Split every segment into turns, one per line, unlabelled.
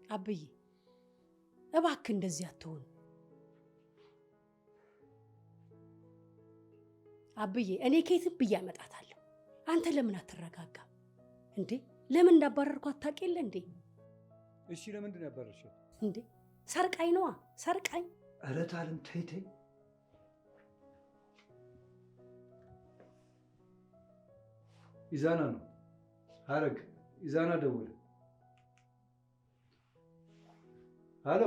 አብዬ እባክህ እንደዚህ አትሆን አብዬ። እኔ ከየት ብዬ አመጣታለሁ? አንተ ለምን አትረጋጋ እንዴ? ለምን እንዳባረርኳት ታውቅ የለ እንዴ?
እሺ ለምንድን ነው ያባረርሽው
እንዴ? ሰርቃኝ ነዋ ሰርቃኝ።
ኧረ ታለም ተይ ተይ። ኢዛና ነው ሐረግ። ኢዛና ደወለ። ሄሎ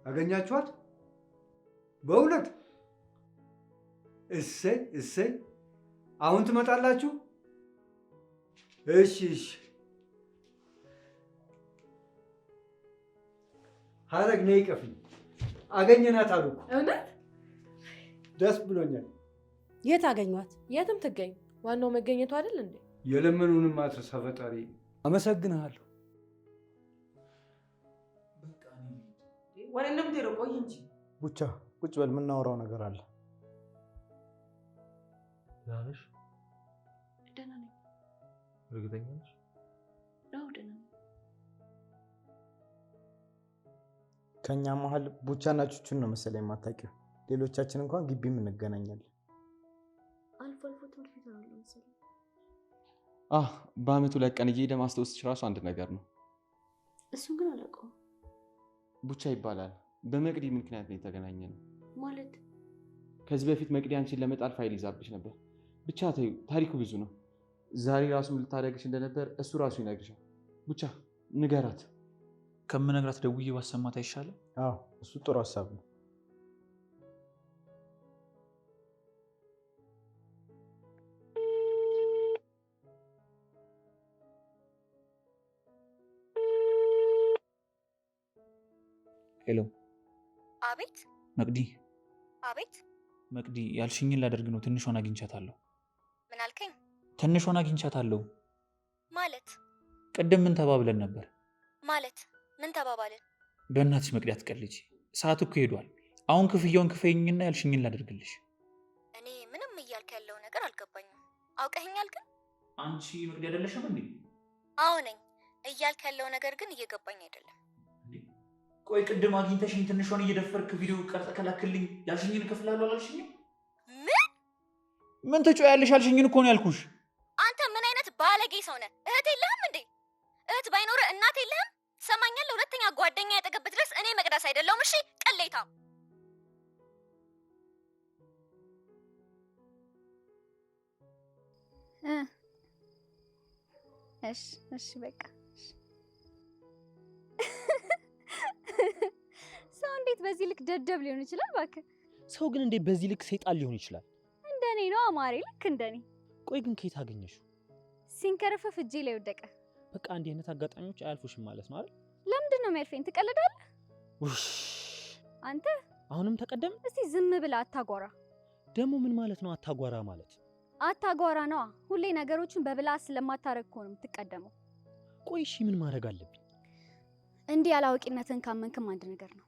አገኛችኋት? በእውነት? እሰይ እሰይ። አሁን ትመጣላችሁ? እሺ እሺ። ሐረግ ነይ ቀፊኝ። አገኘናት አሉ እኮ።
እውነት?
ደስ ብሎኛል።
የት አገኟት?
የትም ትገኝ፣ ዋናው መገኘቱ አይደል እንዴ?
የለመኑንም አትርሳ ፈጣሪ። አመሰግንሃለሁ።
ወሬ እንደምትሄደው ቆይ እንጂ።
ቡቻ ቁጭ በል፣ የምናወራው ነገር አለ።
ደህና ነሽ?
ደህና ነኝ።
እርግጠኛ ነሽ?
አዎ ደህና ነኝ።
ከኛ መሀል ቡቻና ቹቹን ነው መሰለኝ የማታውቂው። ሌሎቻችን እንኳን ግቢም እንገናኛለን።
አልፎ አልፎ ትምህርት ቤት ነው መሰለኝ።
በአመቱ ለቀን እየሄደ ማስታወስሽ ራሱ አንድ ነገር ነው።
እሱን ግን አላውቀውም።
ቡቻ ይባላል። በመቅዲ ምክንያት ነው የተገናኘነው።
ማለት
ከዚህ በፊት መቅዲ አንቺን ለመጣል ፋይል ይዛብሽ ነበር። ብቻ ተይው፣ ታሪኩ ብዙ ነው። ዛሬ ራሱ ምን ልታደርግሽ እንደነበር እሱ ራሱ ይነግርሻል። ብቻ ንገራት።
ከምነግራት ደውዬ ባሰማት አይሻልም?
አዎ እሱ ጥሩ ሀሳብ ነው።
ሄሎ።
አቤት።
መቅዲ።
አቤት።
መቅዲ ያልሽኝን ላደርግ ነው። ትንሿን አግኝቻታለሁ።
ምን አልከኝ?
ትንሿን አግኝቻታለሁ
ማለት?
ቅድም ምን ተባብለን ነበር?
ማለት ምን ተባባልን?
በእናትሽ መቅዲ አትቀልጂ። ሰዓት እኮ ሄዷል። አሁን ክፍያውን ክፈይኝና ያልሽኝን ላደርግልሽ።
እኔ ምንም እያልክ ያለው ነገር አልገባኝም። አውቀኸኛል ግን?
አንቺ መቅዲ አይደለሽም እንዴ?
አዎ ነኝ። እያልክ ያለው ነገር ግን እየገባኝ አይደለም።
ቆይ ቅድም አግኝተሽኝ ትንሿን እየደፈርክ ቪዲዮ ቀርጸ ከላክልኝ ያልሽኝን እከፍላለሁ አላልሽኝም? ምን ትጮያለሽ? ያልሽኝን እኮ ነው ያልኩሽ።
አንተ ምን አይነት ባለጌ ሰው ነህ? እህት የለህም እንዴ? እህት ባይኖርህ እናት የለህም? ሰማኛለህ? ሁለተኛ ጓደኛ ያጠገብህ ድረስ እኔ መቅደስ አይደለሁም። እሺ ቅሌታ።
እሺ በቃ ሰው እንዴት በዚህ ልክ ደደብ ሊሆን ይችላል? እባክህ
ሰው ግን እንዴት በዚህ ልክ ሰይጣን ሊሆን ይችላል?
እንደኔ ነው አማሬ፣ ልክ እንደኔ።
ቆይ ግን ከየት አገኘሽው?
ሲንከረፈፍ እጄ ላይ ወደቀ።
በቃ እንዲህ አይነት አጋጣሚዎች አያልፉሽም ማለት ነው አይደል?
ለምንድን ነው የሚያልፈኝ? ትቀልዳለህ አንተ።
አሁንም ተቀደም።
እስቲ ዝም ብለህ አታጓራ።
ደግሞ ምን ማለት ነው አታጓራ ማለት?
አታጓራ ነዋ። ሁሌ ነገሮችን በብልሃት ስለማታረግ እኮ ነው የምትቀደመው።
ቆይ እሺ ምን ማድረግ አለብኝ?
እንዲህ ያላወቂነትን ካመንክም አንድ ነገር ነው።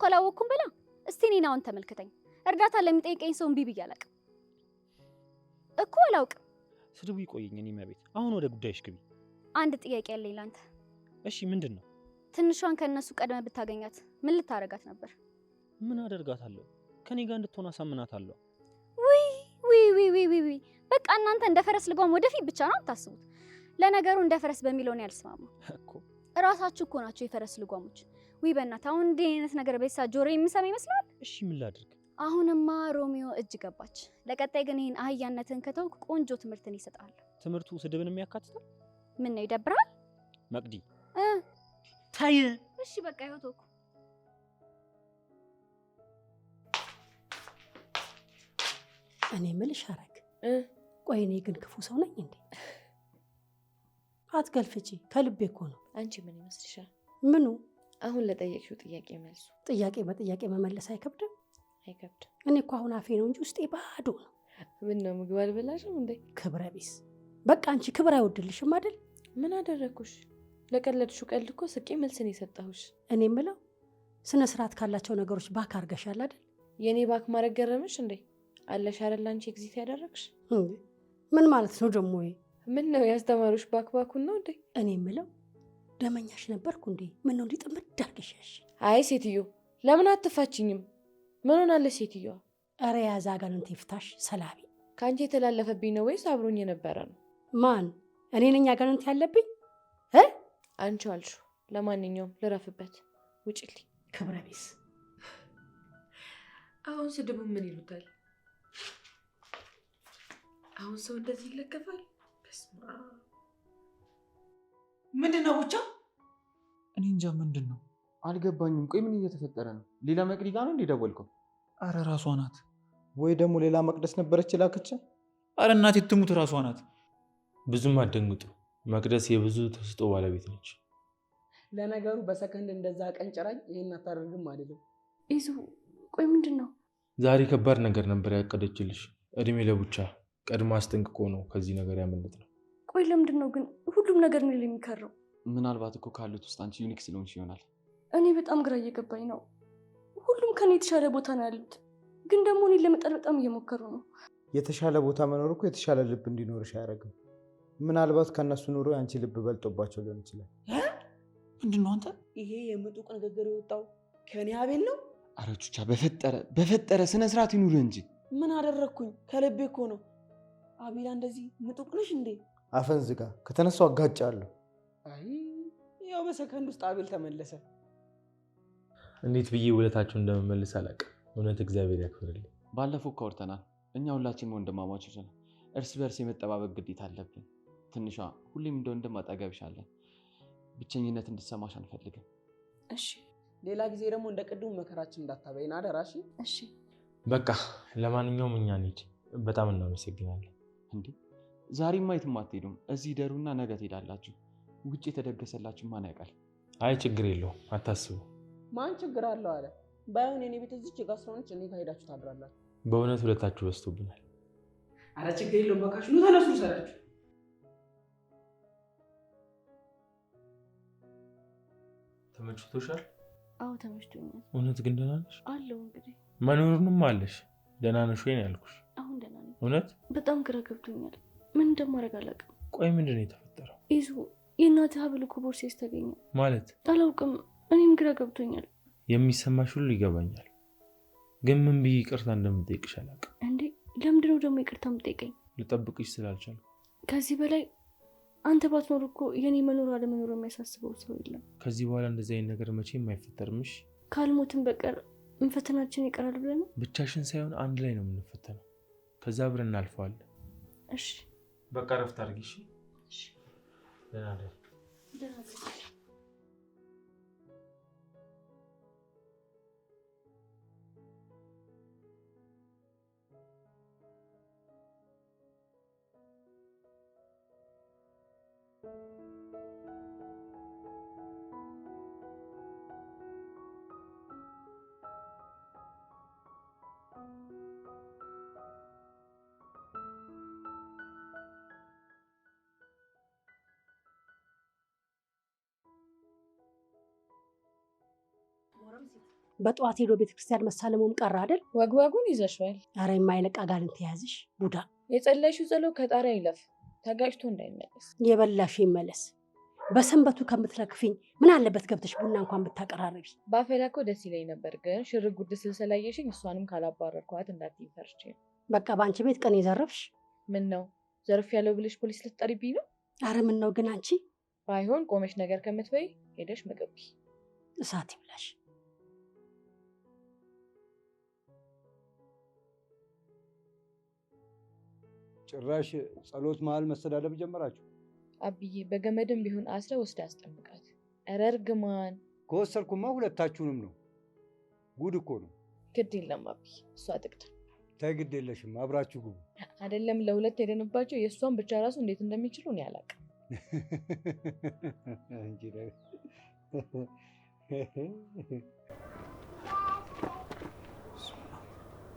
ካላወቅኩም ብላ እስቲ እኔን አሁን ተመልከተኝ። እርዳታ ለሚጠይቀኝ ሰው እምቢ ብዬ አላውቅም እኮ። አላውቅም።
ስድቡ ይቆየኝ። እኔ መቤት አሁን ወደ ጉዳይሽ ግቢ።
አንድ ጥያቄ አለኝ ላንተ።
እሺ ምንድን ነው?
ትንሿን ከነሱ ቀድመህ ብታገኛት ምን ልታረጋት ነበር?
ምን አደርጋታለሁ? ከኔ ጋር እንድትሆን አሳምናታለሁ።
ዊ በቃ እናንተ እንደ ፈረስ ልጓም ወደፊት ብቻ ነው የምታስቡት። ለነገሩ እንደ ፈረስ በሚለው ነው ያልስማማው
እኮ።
እራሳችሁ እኮ ናችሁ የፈረስ ልጓሞች። በእናትህ አሁን እንዲህ አይነት ነገር በሳ ጆሮ የሚሰማ ይመስላል?
እሺ ምን ላድርግ?
አሁንማ ሮሚዮ እጅ ገባች። ለቀጣይ ግን ይሄን አህያነትን ከተውክ ቆንጆ ትምህርትን ይሰጣል።
ትምህርቱ ስድብን የሚያካትታል?
ምን ነው ይደብራል?
መቅዲ ታይ።
እሺ በቃ ይኸው ተውኩ።
እኔ የምልሽ ሐረግ፣ ቆይ እኔ ግን ክፉ ሰው ነኝ እንዴ? አትገልፍጪ፣ ከልቤ እኮ ነው።
አንቺ ምን ይመስልሻል?
ምኑ?
አሁን ለጠየቅሽው ጥያቄ መልሱ።
ጥያቄ በጥያቄ መመለስ አይከብድም?
አይከብድም።
እኔ እኮ አሁን አፌ ነው እንጂ ውስጤ ባዶ ነው።
ምን ነው ምግብ አልበላሽም እንዴ?
ክብረ ቢስ። በቃ አንቺ ክብር አይወድልሽም አይደል?
ምን አደረኩሽ? ለቀለድሽው ቀልድ እኮ ስቄ መልስን የሰጠሁሽ።
እኔ የምለው ስነ ስርዓት ካላቸው ነገሮች ባክ አድርገሻል አይደል?
የኔ ባክ ማድረግ ገረመሽ እንዴ? አለሽ አይደል አንቺ ኤግዚት ያደረግሽ?
ምን ማለት ነው ደግሞ?
ምን ነው ያስተማሩሽ? ባክባኩን ነው እንዴ?
እኔ የምለው ደመኛሽ ነበርኩ እንዴ? ምን ነው እንዲህ ጥምድ አድርገሽ ያዝሽ?
አይ ሴትዮ ለምን አትፋችኝም? ምን ሆናለች ሴትዮዋ?
ኧረ ያዛ አጋንንት ይፍታሽ ሰላቢ።
ከአንቺ የተላለፈብኝ ነው ወይስ አብሮኝ የነበረ ነው?
ማን? እኔ ነኝ አጋንንት ያለብኝ?
አንቺ አልሹ። ለማንኛውም ልረፍበት፣ ውጭልኝ።
ክብረ ቢስ።
አሁን ስድቡ ምን ይሉታል? አሁን ሰው እንደዚህ ይለከፋል? በስመ አብ።
ምንድን ነው ቡቻ? እኔ እንጃ ምንድን ነው
አልገባኝም። ቆይ ምን እየተፈጠረ ነው? ሌላ መቅዲ ጋር ነው እንዴ ደወልከው?
አረ ራሷ ናት።
ወይ ደግሞ ሌላ መቅደስ ነበረች ላከች።
አረ እናቴ ትሙት ራሷ ናት።
ብዙም አትደንግጡ። መቅደስ የብዙ ተስጦ ባለቤት ነች።
ለነገሩ በሰከንድ እንደዛ ቀን ጭራኝ ይሄን አታደርግም አይደለም።
ይዙ ቆይ ምንድን ነው?
ዛሬ ከባድ ነገር ነበር ያቀደችልሽ። እድሜ ለቡቻ ቀድማ አስጠንቅቆ ነው ከዚህ ነገር ያመለጥ ነው።
ቆይ ለምንድን ነው ግን ሁሉም ነገር ነው የሚከረው?
ምናልባት እኮ ካሉት ውስጥ አንቺ ዩኒክ ስለሆንሽ ይሆናል።
እኔ በጣም ግራ እየገባኝ ነው። ሁሉም ከኔ የተሻለ ቦታ ነው ያሉት፣ ግን ደግሞ እኔን ለመጣል በጣም እየሞከሩ ነው።
የተሻለ ቦታ መኖር እኮ የተሻለ ልብ እንዲኖርሽ አያደርግም። ምናልባት ከነሱ ኑሮ የአንቺ ልብ በልጦባቸው ሊሆን ይችላል።
ምንድን ነው አንተ?
ይሄ የምጡቅ ንግግር የወጣው ከኔ አቤል ነው?
አረ ቹቻ በፈጠረ ስነ ስርዓት ይኑር እንጂ።
ምን አደረግኩኝ? ከልቤ እኮ ነው። አቤላ እንደዚህ ምጡቅ ነሽ እንዴ?
አፈን ዝጋ። ከተነሳው አጋጫለሁ።
አይ ያው በሰከንድ ውስጥ አቤል ተመለሰ።
እንዴት ብዬ ውለታችሁን እንደመመልስ አላውቅም። እውነት እግዚአብሔር ያክብርልኝ።
ባለፈው እኮ አውርተናል። እኛ ሁላችንም ወንድማማቾች ነን። እርስ በርስ የመጠባበቅ ግዴታ አለብን። ትንሿ ሁሌም እንደ ወንድም አጠገብሽ አለን። ብቸኝነት እንድትሰማሽ አንፈልግም።
እሺ ሌላ ጊዜ ደግሞ እንደ ቅድሙ መከራችን እንዳታበይን አደራሽ።
እሺ
በቃ ለማንኛውም እኛ እንሂድ። በጣም እናመሰግናለን።
እንዴ ዛሬማ የትም አትሄዱም። እዚህ ደሩና ነገ ትሄዳላችሁ። ውጭ የተደገሰላችሁ ማን ያውቃል?
አይ ችግር የለውም አታስቡ።
ማን ችግር አለው አለ። ባይሆን የኔ ቤት እዚች ጋር ስለሆነች እኔ ጋር ሄዳችሁ ታድራላችሁ።
በእውነት ሁለታችሁ በዝቶብናል።
አረ ችግር የለውም በቃችሁ ኑ ተነሱ ሰራችሁ።
ተመችቶሻል?
አዎ ተመችቶኛል።
እውነት ግን ደህና ነሽ?
አለሁ እንግዲህ
መኖሩንም አለሽ። ደህና ነሽ ወይ ነው ያልኩሽ።
አሁን ደህና ነኝ።
እውነት
በጣም ግራ ገብቶኛል። ምን እንደማደርግ አላውቅም።
ቆይ ምንድን ነው የተፈጠረው?
ይዙ የእናትህ ሀብል እኮ ቦርሴ ውስጥ ተገኘ።
ማለት
አላውቅም። እኔም ግራ ገብቶኛል።
የሚሰማሽ ሁሉ ይገባኛል፣ ግን ምን ብዬ ይቅርታ እንደምጠይቅሽ አላውቅም።
እንዴ ለምንድን ነው ደግሞ ይቅርታ የምጠይቀኝ?
ልጠብቅሽ ስላልቻልኩ።
ከዚህ በላይ አንተ ባትኖር እኮ የኔ መኖር አለመኖር የሚያሳስበው ሰው የለም።
ከዚህ በኋላ እንደዚህ አይነት ነገር መቼም አይፈጠርምሽ።
ካልሞትን በቀር እንፈተናችን ይቀራል ብለህ ነው?
ብቻሽን ሳይሆን አንድ ላይ ነው የምንፈተነው። ከዛ አብረን እናልፈዋለን።
እሺ
በቃ ረፍት አድርጊ። እሺ ደህና ነኝ።
በጠዋት ሄዶ ቤተክርስቲያን መሳለሙም ቀረ አይደል?
ወግዋጉን ይዘሽዋል።
አረ የማይለቅ አጋንንት የያዝሽ ቡዳ።
የጸለይሽው ጸሎት ከጣሪያ ይለፍ፣ ተጋጭቶ እንዳይመለስ።
የበላሽ ይመለስ። በሰንበቱ ከምትለክፊኝ ምን አለበት ገብተሽ ቡና እንኳን ብታቀራረቢ።
ባፈላ እኮ ደስ ይለኝ ነበር፣ ግን ሽር ጉድ ስላየሽኝ እሷንም ካላባረርኳት እንዳትዪ ፈርቼ ነው።
በቃ በአንቺ ቤት ቀን የዘረፍሽ።
ምን ነው ዘርፍ ያለው ብለሽ ፖሊስ ልትጠሪብኝ ነው?
አረ ምን ነው ግን አንቺ።
ባይሆን ቆመሽ ነገር ከምትበይ ሄደሽ ምግብ
እሳት ይብላሽ።
ጭራሽ ጸሎት መሀል መሰዳደብ ጀመራችሁ?
አብዬ በገመድም ቢሆን አስረ ወስደ አስጠምቃት። ኧረ እርግማን።
ከወሰድኩማ ሁለታችሁንም ነው። ጉድ እኮ ነው።
ግድ የለም አብዬ፣ እሷ ጥቅት።
ተይ ግድ የለሽም፣ አብራችሁ ግቡ።
አይደለም ለሁለት ሄደንባቸው የእሷን ብቻ ራሱ እንዴት እንደሚችሉ እኔ አላውቅም።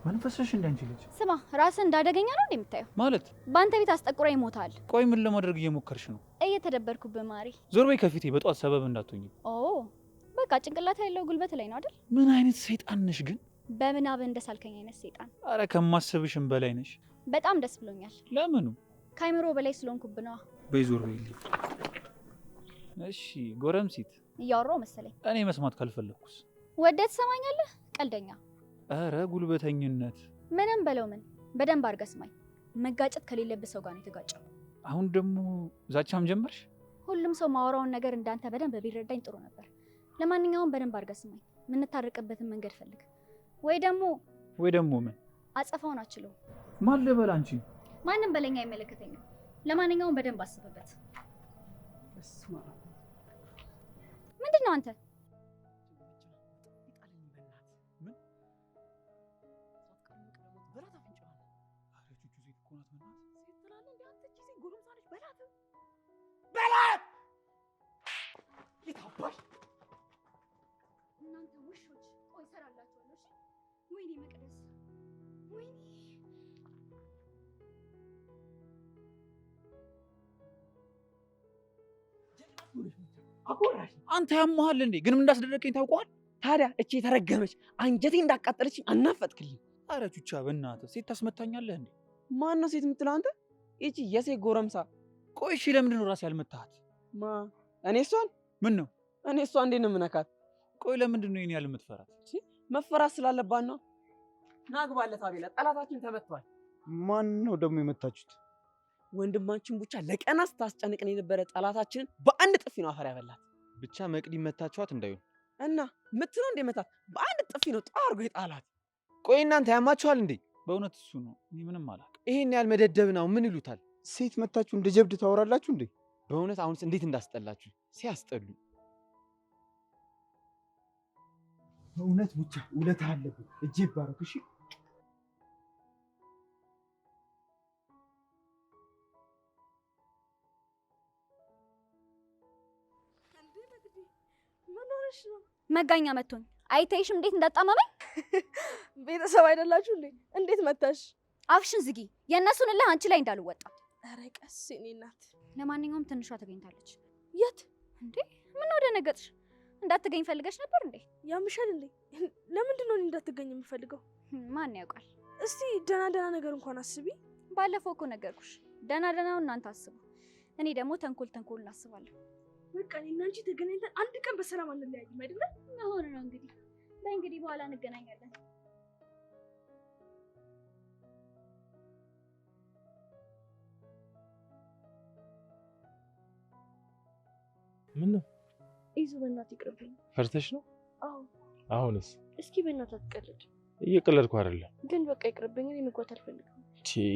መንፈስሽ እንዳንቺ ልጅ።
ስማ ራስን እንዳደገኛ ነው እንደምታየው
ማለት
በአንተ ቤት አስጠቁራ ይሞታል።
ቆይ ምን ለማድረግ እየሞከርሽ ነው?
እየተደበርኩብህ ማሪ።
ዞር በይ ከፊቴ፣ በጧት ሰበብ እንዳትሆኝ።
ኦ በቃ ጭንቅላት ያለው ጉልበት ላይ ነው አይደል?
ምን አይነት ሰይጣን ነሽ ግን?
በምናብ እንደሳልከኝ አይነት ሰይጣን።
አረ ከማሰብሽም በላይ ነሽ።
በጣም ደስ ብሎኛል።
ለምኑ?
ካይምሮ በላይ ስለሆንኩብህ ነዋ።
በይዞር በይልኝ። እሺ ጎረምሲት
እያወራሁ መሰለኝ።
እኔ መስማት ካልፈለኩስ?
ወደህ ትሰማኛለህ? ቀልደኛ።
ኧረ ጉልበተኝነት።
ምንም በለው ምን፣ በደንብ አድርገህ ስማኝ። መጋጨት ከሌለብህ ሰው ጋር ነው የተጋጨው።
አሁን ደግሞ ዛቻም ጀመርሽ?
ሁሉም ሰው ማወራውን ነገር እንዳንተ በደንብ ቢረዳኝ ጥሩ ነበር። ለማንኛውም በደንብ አድርገህ ስማኝ። የምንታረቅበትን መንገድ ፈልግ። ወይ ደግሞ
ምን?
አጸፋውን አችለው።
ማን ልበል አንቺ?
ማንም በለኛ አይመለከተኝም። ለማንኛውም በደንብ አስብበት። ምንድን ነው አንተ? እናንተ ውሾች፣ ቆይ እሰራላችኋለሁ። እሺ? ወይኔ መቅደስ፣ ወይኔ
አንተ ያመሃል እንዴ? ግን ምን እንዳስደረገኝ ታውቀዋል? ታዲያ እቺ የተረገመች አንጀቴ እንዳቃጠለችኝ አናፈጥክልኝ።
አረ ቹቻ በእናትህ ሴት ታስመታኛለህ እንዴ?
ማን ነው ሴት የምትለው አንተ? እቺ የሴት ጎረምሳ።
ቆይ እሺ ለምንድን ነው ራሴ ያልመታሃት?
እኔ እሷን?
ምን ነው?
እኔ እሷ እንዴት ነው የምነካት?
ቆይ ለምንድን ነው ይሄን ያህል የምትፈራት?
መፈራት ስላለባት ነው። ናግባለት አቤላ፣ ጠላታችን ተመቷል።
ማን ነው ደግሞ የመታችሁት?
ወንድማችን ቡቻ ለቀናት ስታስጨንቅን የነበረ ጠላታችንን በአንድ ጥፊ ነው አፈር ያበላት።
ብቻ መቅዲ መታችኋት እንዳይሆን
እና ምትነው እንደመታት በአንድ ጥፊ ነው ጣርጎ የጣላት።
ቆይ እናንተ ያማችኋል እንዴ?
በእውነት እሱ ነው። እኔ ምንም አላውቅም።
ይሄን ያህል መደደብ ነው ምን ይሉታል?
ሴት መታችሁ እንደ ጀብድ ታወራላችሁ እንዴ?
በእውነት አሁንስ እንዴት እንዳስጠላችሁ ሲያስጠሉ።
በእውነት ቡቻ ውለታ አለብህ። እጄ ይባረክ። እሺ
መጋኛ መቶኝ አይተይሽም እንዴት እንዳጣመመኝ?
ቤተሰብ አይደላችሁ እንዴ? እንዴት መታሽ?
አፍሽን ዝጊ። የእነሱን እልህ አንቺ ላይ እንዳልወጣ።
ኧረ ቀስ የኔ እናት።
ለማንኛውም ትንሿ ተገኝታለች።
የት
እንዴ? ምን ወደ ነገጥሽ? እንዳትገኝ ፈልገሽ ነበር እንዴ?
ያምሻል እንዴ? ለምንድን ነው እንዳትገኝ የምፈልገው?
ማን ያውቃል?
እስቲ ደህና ነገር እንኳን አስቢ።
ባለፈው እኮ ነገርኩሽ። ደህናውን እናንተ አስቡ፣ እኔ ደግሞ ተንኮል እናስባለሁ።
በቃ እኔና አንቺ ተገናኝተን አንድ ቀን በሰላም አንለያይም አይደለ?
አሁን ነው እንግዲህ። በእንግዲህ በኋላ እንገናኛለን።
ምን ነው?
ይዙ በእናትህ ይቅርብኝ።
ፈርተሽ ነው?
አዎ።
አሁንስ?
እስኪ በእናትህ አትቀልድ።
እየቀለድኩ አይደለም።
ግን በቃ ይቅርብኝ። እኔ መግባት አልፈልግም።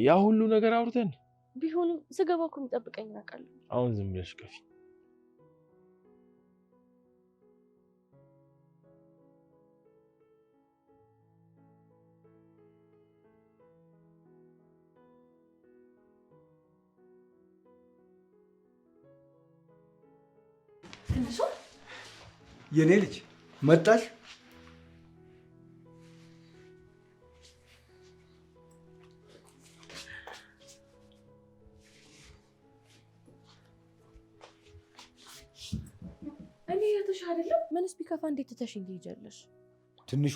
ያ ሁሉ ነገር አውርተን
ቢሆንም ስገባ እኮ የሚጠብቀኝ አውቃለሁ።
አሁን ዝም ብለሽ ከፊ።
የኔ ልጅ መጣሽ?
እኔ እህትሽ አይደለም? ምንስ ቢከፋ እንዴት ትተሽኝ ትሄጃለሽ?
ትንሿ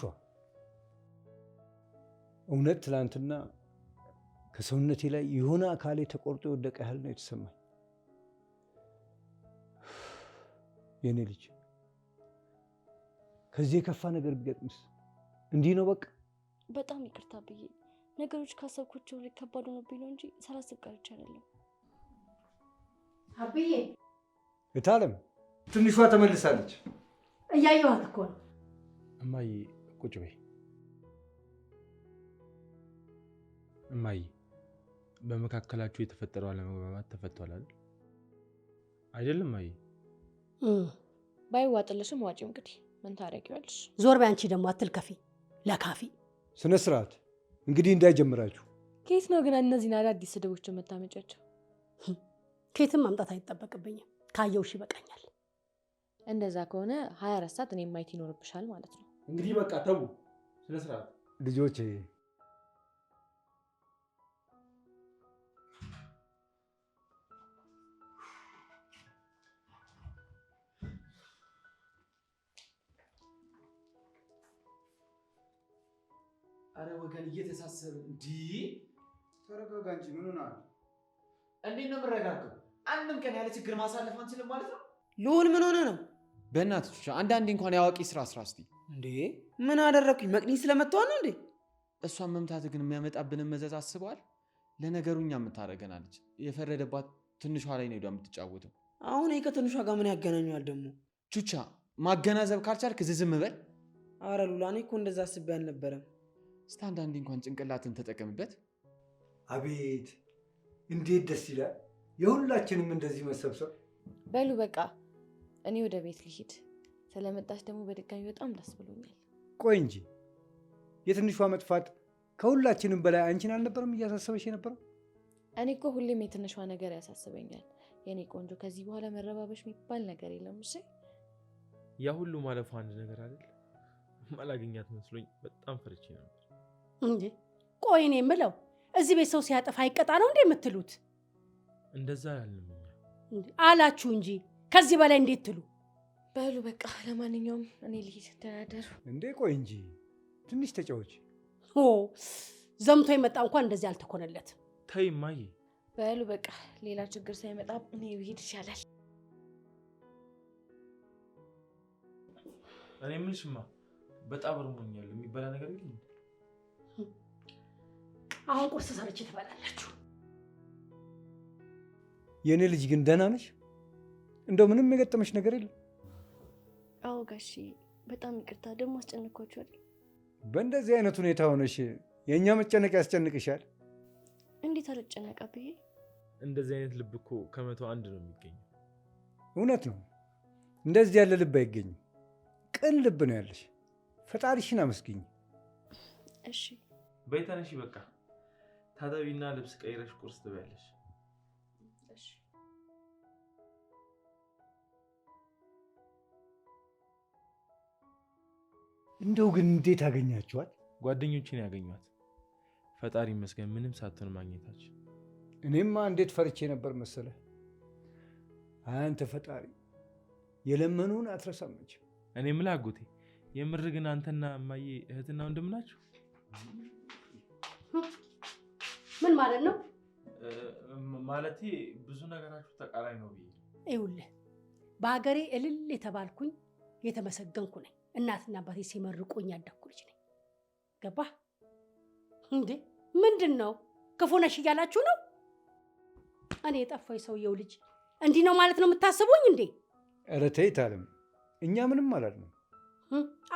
እውነት ትላንትና ከሰውነቴ ላይ የሆነ አካሌ ተቆርጦ የወደቀ ያህል ነው የተሰማኝ። የኔ ልጅ ከዚህ የከፋ ነገር ቢገጥምስ? እንዲህ ነው በቃ።
በጣም ይቅርታ ብዬ ነገሮች ካሰብኳቸው ላይ ከባድ ሆነብኝ ነው እንጂ ሳላስብ ቀርቼ አይደለም።
አብዬ
እታለም ትንሿ ተመልሳለች።
እያየኋት እኮ ነው።
እማዬ ቁጭ በይ። እማዬ በመካከላችሁ የተፈጠረው አለመግባባት ተፈቷል አይደል? አይደለም እማዬ?
ባይዋጥልሽም ዋጪው እንግዲህ ምን ታረጊዋለሽ?
ዞር በይ አንቺ ደግሞ አትልከፊ ለካፊ።
ስነ ስርዓት እንግዲህ እንዳይጀምራችሁ።
ከየት ነው ግን እነዚህን አዳዲስ ስድቦችን የምታመጫቸው?
ከየትም ማምጣት አይጠበቅብኝም። ካየውሽ ይበቃኛል።
እንደዛ ከሆነ 24 ሰዓት እኔ ማየት ይኖርብሻል ማለት ነው።
እንግዲህ በቃ ተው። ስነ ስርዓት ልጆቼ።
አረ ወገን እየተሳሰብን እንዲህ።
ተረጋጋ እንጂ ምን ሆነሃል?
እንዴት ነው የምረጋጋው? አንድም ቀን ያለ ችግር ማሳለፍ አንችልም ማለት ነው?
ልዑል ምን ሆነ ነው?
በእናትህ ቹቻ አንዳንዴ እንኳን ያዋቂ ስራ እስቲ።
እንዴ ምን አደረግኩኝ? መቅኒ ስለመታወት ነው እንዴ?
እሷን መምታት ግን የሚያመጣብንን መዘዝ አስበዋል? ለነገሩ እኛ የምታደርገናለች። የፈረደባት ትንሿ ላይ ነው ሄዷ የምትጫወተው።
አሁን ይሄ ከትንሿ ጋር ምን ያገናኘዋል ደግሞ?
ቹቻ ማገናዘብ ካልቻልክ ዝም በል።
አረ ሉላ እኔ እኮ እንደዛ አስቤ አልነበረም።
እስቲ አንዳንዴ እንኳን ጭንቅላትን ተጠቀምበት።
አቤት እንዴት ደስ ይላል! የሁላችንም እንደዚህ መሰብሰብ።
በሉ በቃ እኔ ወደ ቤት ልሂድ። ስለመጣች ደግሞ በድጋሚ በጣም ደስ ብሎኛል።
ቆይ እንጂ የትንሿ መጥፋት ከሁላችንም በላይ አንቺን አልነበረም እያሳሰበሽ የነበረው?
እኔ እኮ ሁሌም የትንሿ ነገር ያሳስበኛል። የኔ ቆንጆ ከዚህ በኋላ መረባበሽ የሚባል ነገር የለም። እሺ
ያ ሁሉ ማለፉ አንድ ነገር አይደል? ማላገኛት መስሎኝ በጣም ፈርቼ ነበር።
እንዴ ቆይ እኔ የምለው እዚህ ቤት ሰው ሲያጠፋ አይቀጣ ነው እንዴ የምትሉት?
እንደዛ አላልንም እኛ።
አላችሁ እንጂ ከዚህ በላይ እንዴት ትሉ?
በሉ በቃ ለማንኛውም እኔ ልሂድ። ደህና ደሩ።
እንዴ ቆይ እንጂ ትንሽ ተጫወች።
ኦ ዘምቶ የመጣ እንኳን እንደዚህ አልተኮነለትም።
ተይ እማዬ።
በሉ በቃ ሌላ ችግር ሳይመጣ እኔ ብሄድ ይሻላል።
እኔ የምልሽማ በጣም እርሞኛል። የሚበላ ነገር የለም?
አሁን ቁርስ ሰርቼ ትበላላችሁ።
የእኔ ልጅ ግን ደህና ነሽ? እንደው ምንም የገጠመሽ ነገር የለም?
አዎ ጋሺ በጣም ይቅርታ። ደግሞ አስጨነኳችሁ አይደል?
በእንደዚህ አይነት ሁኔታ ሆነሽ የእኛ መጨነቅ ያስጨንቅሻል?
እንዴት አልጨነቃ ብዬ።
እንደዚህ አይነት ልብ እኮ ከ100 አንድ ነው የሚገኘው።
እውነት ነው። እንደዚህ ያለ ልብ አይገኝም። ቅን ልብ ነው ያለሽ። ፈጣሪሽን አመስግኝ።
እሺ
በይ ተነሺ። በቃ ታጠቢና ልብስ ቀይረሽ ቁርስ ትበያለሽ።
እሺ
እንደው ግን እንዴት አገኛችኋት?
ጓደኞችን ያገኟት። ፈጣሪ ይመስገን ምንም ሳትሆን ማግኘታችን።
እኔማ እንዴት ፈርቼ ነበር መሰለ። አንተ ፈጣሪ የለመኑን አትረሳመች።
እኔ የምልህ አጎቴ የምር ግን አንተና እማዬ እህትና ወንድም ናችሁ?
ምን ማለት ነው?
ማለቴ ብዙ ነገራችሁ ተቃራኒ ነው ብዬ።
ይኸውልህ በሀገሬ እልል የተባልኩኝ የተመሰገንኩ ነኝ። እናትና አባቴ ሲመርቁኝ ያደኩ ልጅ ነኝ። ገባህ እንዴ? ምንድን ነው ክፉ ነሽ እያላችሁ ነው? እኔ የጠፋው የሰውየው ልጅ እንዲህ ነው ማለት ነው የምታስቡኝ እንዴ?
ኧረ ተይ ታለም፣ እኛ ምንም አላልንም።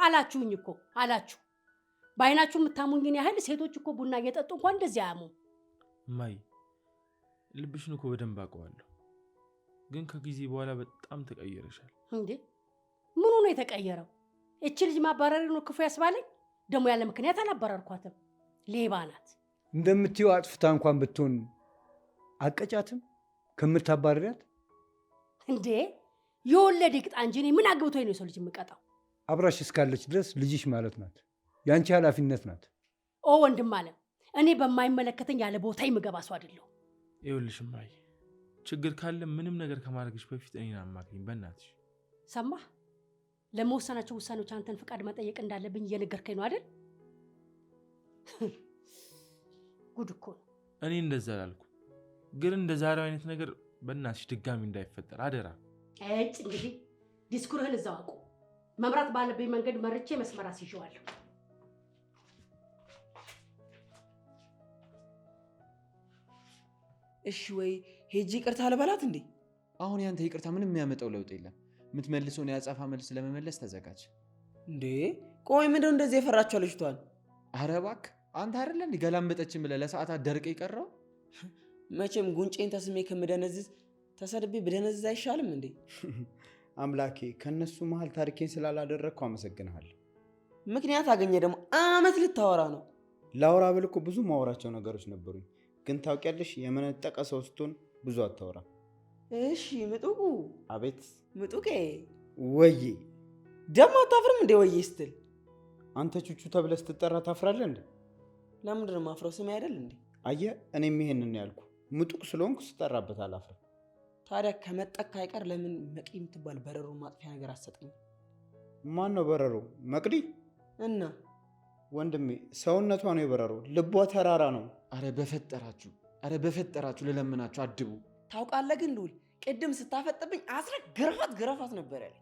አላችሁኝ እኮ አላችሁ። በአይናችሁ የምታሙኝን ያህል ሴቶች እኮ ቡና እየጠጡ እንኳን እንደዚህ አያሙም።
እማዬ ልብሽን እኮ በደንብ አውቀዋለሁ፣ ግን ከጊዜ በኋላ በጣም ተቀየረሻል።
እንዴ ምኑ ነው የተቀየረው? እቺ ልጅ ማባረር ነው ክፉ ያስባለኝ? ደግሞ ያለ ምክንያት አላባረርኳትም። ሌባ ናት።
እንደምትይው አጥፍታ እንኳን ብትሆን አቀጫትም ከምታባረሪያት?
እንዴ የወለደ ይቅጣ እንጂ እኔ ምን አግብቶኝ ነው የሰው ልጅ የምቀጣው?
አብራሽ እስካለች ድረስ ልጅሽ ማለት ናት። ያንቺ ኃላፊነት ናት።
ኦ ወንድም አለ እኔ በማይመለከተኝ ያለ ቦታ የምገባ ሰው አይደለሁ።
ይኸውልሽ እማዬ ችግር ካለ ምንም ነገር ከማድረግሽ በፊት እኔን አማክሪኝ በእናትሽ።
ሰማህ? ለመወሰናቸው ውሳኔዎች አንተን ፍቃድ መጠየቅ እንዳለብኝ እየነገርከኝ ነው አይደል? ጉድ እኮ ነው።
እኔ እንደዛ አላልኩ፣ ግን እንደ ዛሬው አይነት ነገር በእናትሽ ድጋሚ እንዳይፈጠር አደራ።
እጭ እንግዲህ ዲስኩርህን እዛው አቁም። መምራት ባለብኝ መንገድ መርቼ መስመር አስይዤዋለሁ።
እሺ ወይ ሄጂ ይቅርታ ልበላት እንዴ?
አሁን ያንተ ይቅርታ ምንም የሚያመጣው ለውጥ የለም። የምትመልሰውን የአጸፋ መልስ ለመመለስ ተዘጋጅ።
እንዴ ቆይ ምንድነው እንደዚህ የፈራችው ልጅቷን?
ኧረ እባክህ አንተ አይደለ እንዴ ገላመጠችን ብለህ ለሰዓታት ደርቀ ይቀረው?
መቼም ጉንጬን ተስሜ ከምደነዝዝ ተሰድቤ ብደነዝዝ አይሻልም እንዴ?
አምላኬ ከነሱ መሃል ታሪኬን ስላላደረግኩ አመሰግንሃለሁ።
ምክንያት አገኘ ደግሞ አመት ልታወራ ነው።
ላውራ ብል እኮ ብዙ ማወራቸው ነገሮች ነበሩኝ፣ ግን ታውቂያለሽ የመነጠቀ ሰው ስትሆን ብዙ አታወራ።
እሺ ምጡቁ።
አቤት
ምጡቄ።
ወዬ
ደግሞ አታፍርም እንዴ ወዬ ስትል?
አንተ ቹቹ ተብለህ ስትጠራ ታፍራለህ እንዴ?
ለምንድን ነው ማፍረው? ስሜ አይደል እንዴ?
አየህ እኔም ይሄንን ያልኩ ምጡቅ ስለሆንኩ ስጠራበት አላፍርም።
ታዲያ ከመጠቅ አይቀር ለምን መቅዲ የምትባል በረሮ ማጥፊያ ነገር አሰጠኝ?
ማን ነው በረሮ? መቅዲ
እና
ወንድሜ ሰውነቷ ነው የበረሮ፣ ልቧ ተራራ ነው።
አረ በፈጠራችሁ አረ በፈጠራችሁ ልለምናችሁ አድቡ።
ታውቃለህ ግን ልውል ቅድም ስታፈጥብኝ አስረ ግረፋት ነበር ያለ።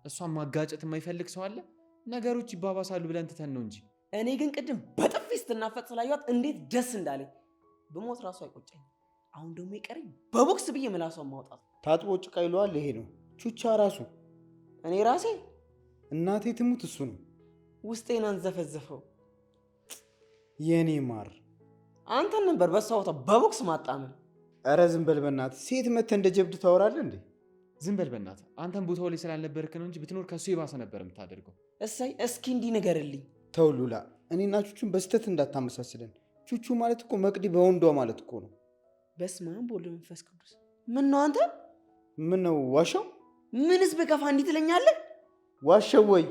እሷን ማጋጨት የማይፈልግ ሰው አለ? ነገሮች ይባባሳሉ ብለን ትተን ነው እንጂ።
እኔ ግን ቅድም በጥፊ ስትናፈጥ ስላየኋት እንዴት ደስ እንዳለኝ። በሞት ራሱ አይቆጨኝ። አሁን ደግሞ የቀረኝ በቦክስ ብዬ ምላሷን ማውጣት።
ታጥቦ ጭቃ ይለዋል ይሄ ነው ቹቻ ራሱ።
እኔ ራሴ
እናቴ ትሙት እሱ ነው
ውስጤን አንዘፈዘፈው።
የኔ ማር
አንተን ነበር በሷ ቦታ በቦክስ ማጣመን።
ኧረ ዝም በል በእናትህ። ሴት መተህ እንደ ጀብድ ታወራለህ እንዴ?
ዝም በል በእናትህ። አንተን ቦታው ላይ ስላልነበርክ ነው እንጂ ብትኖር ከሱ የባሰ ነበር የምታደርገው።
እሰይ እስኪ እንዲህ ንገርልኝ።
ተው ሉላ፣ እኔና ቹቹን በስተት እንዳታመሳስለን። ቹቹ ማለት እኮ መቅዲ በወንዷ ማለት እኮ ነው።
በስመ አብ ወወልድ ወመንፈስ ቅዱስ። ምን ነው አንተ?
ምን ነው ዋሻው?
ምንስ በከፋ እንዲህ ትለኛለህ?
ዋሻው ወይ